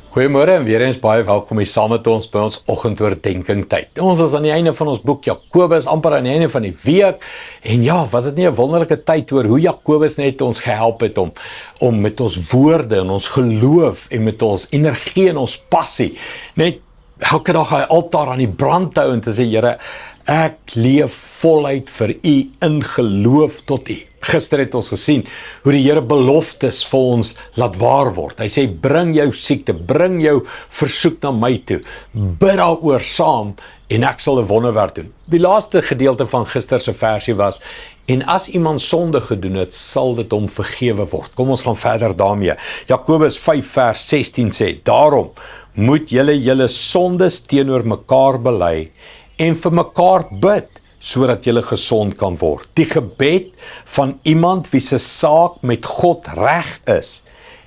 Goeiemôre en weer eens baie welkom hier saam met ons by ons oggendoordenkings tyd. Ons is aan die einde van ons boek Jakobus, amper aan die einde van die week. En ja, was dit nie 'n wonderlike tyd oor hoe Jakobus net ons gehelp het om met ons woorde en ons geloof en met ons energie en ons passie net elke dag hy altaar aan die brand hou en te sê, Here, ek leef voluit vir U in geloof tot U. Gister het ons gesien hoe die Here beloftes vir ons laat waar word. Hy sê, bring jou siekte, bring jou versoek na my toe, bid daaroor saam en ek sal 'n wonderwerk doen. Die laaste gedeelte van gister se versie was, en as iemand sonde gedoen het, sal dit hom vergewe word. Kom ons gaan verder daarmee. Jakobus 5 vers 16 sê, daarom moet julle sondes teenoor mekaar bely en vir mekaar bid, sodat jy gesond kan word. Die gebed van iemand wie se saak met God reg is,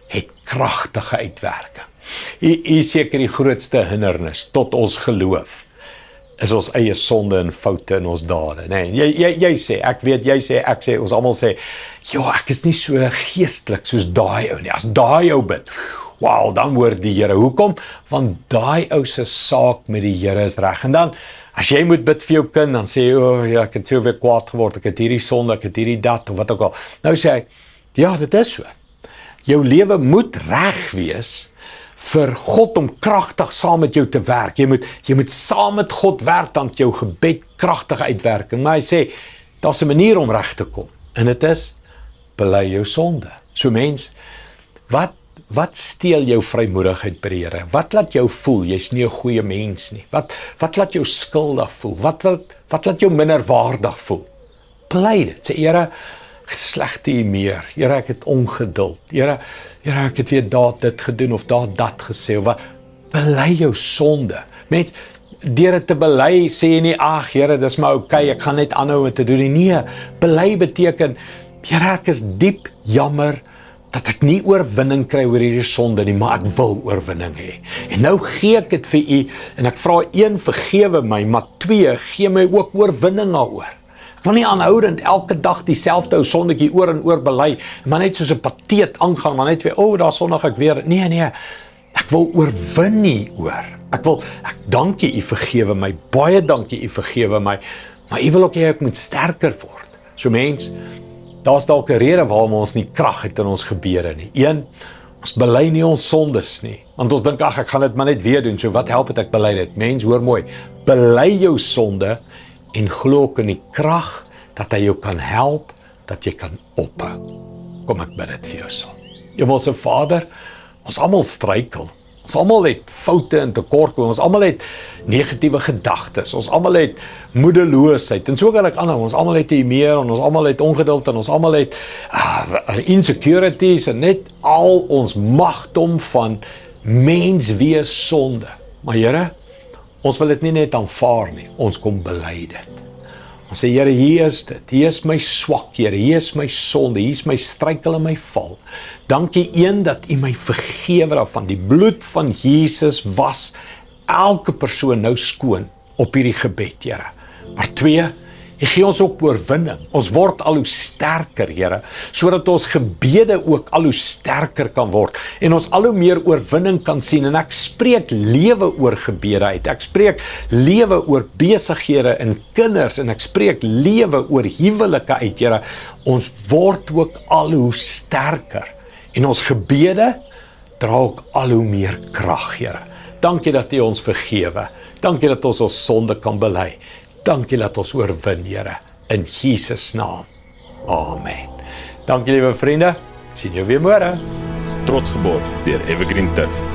het kragtige uitwerking. Hier is seker die grootste hindernis tot ons geloof, is ons eie sonde en foute in ons dade. Nee, jy sê, ek weet, jy sê, ek sê, ons almal sê, ja, ek is nie so geestelik soos daai ou nie. As daai ou bid, wow, dan hoor die Here. Hoekom? Want daai ou se saak met die Here is reg. En dan, as jy moet bid vir jou kind, dan sê jy, ja, ek het so weer kwaad geword, ek het hierdie sonde, ek het hierdie dat, of wat ook al. Nou sê hy, ja, dit is so. Jou lewe moet reg wees, vir God om kragtig saam met jou te werk. Jy moet saam met God werk, dan jou gebed kragtige uitwerking. Maar hy sê, daar's 'n manier om reg te kom. En dit is, bely jou sonde. So mens, wat steel jou vrymoedigheid by die Here? Wat laat jou voel, jy's nie 'n goeie mens nie? Wat laat jou skuldig voel? Wat laat jou minderwaardig voel? Bely dit. Sê, Here, ek het sleg te U meer. Here, ek het ongeduld. Here, ek het weer dit gedoen of dat gesê. Of wat? Bely jou sonde. Mens, deur dit te bely, sê jy nie, ag Here, dis maar okay, ek gaan net aanhou om te doen. Nee, bely beteken, Here, ek is diep jammer dat ek nie oorwinning kry oor hierdie sonde nie, maar ek wil oorwinning hê. En nou gee ek dit vir U, en ek vra 1, vergewe my, maar 2, gee my ook oorwinning daaroor. Ek wil nie aanhoudend elke dag dieselfde ou sondetjie oor en oor bely, maar net soos 'n pateet aangaan, maar net weer, daar sondig ek weer. Nee, ek wil oorwin nie oor. Ek dankie U vergewe my, baie dankie U vergewe my, maar U wil ook hê ek moet sterker word. So mens, daar's dalk 'n rede waarom ons nie krag het in ons gebede nie. 1, ons bely nie ons sondes nie, want ons dink, ek gaan dit maar net weer doen, so wat help het ek bely dit? Mens, hoor mooi, bely jou sonde, en glo ook in die krag, dat hy jou kan help, dat jy kan ophou. Kom ek bid dit vir jou saam. Hemelse Vader, ons almal struikel, ons almal het foute en tekortkominge, ons almal het negatiewe gedagtes, ons almal het moedeloosheid, en so kan ek aanhou, ons almal het meer, en ons almal het ongeduld, en ons almal het insecurities, en net al ons magdom van mens wees sonde. Maar Here, ons wil dit nie net aanvaar nie, ons kom bely dit. Ons sê, Here, hier is dit, hier is my swak, Here, hier is my sonde, hier is my struikel en my val. Dankie 1, dat U my vergewe daarvan, die bloed van Jesus was elke persoon nou skoon op hierdie gebed, Here. Maar 2, U gee ons ook oorwinning, ons word al hoe sterker, Here, sodat ons gebede ook al hoe sterker kan word, en ons al hoe meer oorwinning kan sien, en ek spreek lewe oor gebede uit, ek spreek lewe oor besighede en kinders, en ek spreek lewe oor huwelike uit, Here, ons word ook al hoe sterker, en ons gebede dra ook al hoe meer krag, Here. Dankie dat U ons vergewe, dankie dat ons sonde kan bely, dankie dat ons oorwin, Here, in Jesus naam. Amen. Dankie, liewe vriende. Sien jou weer môre. Trots geborg deur Evergreen Turf.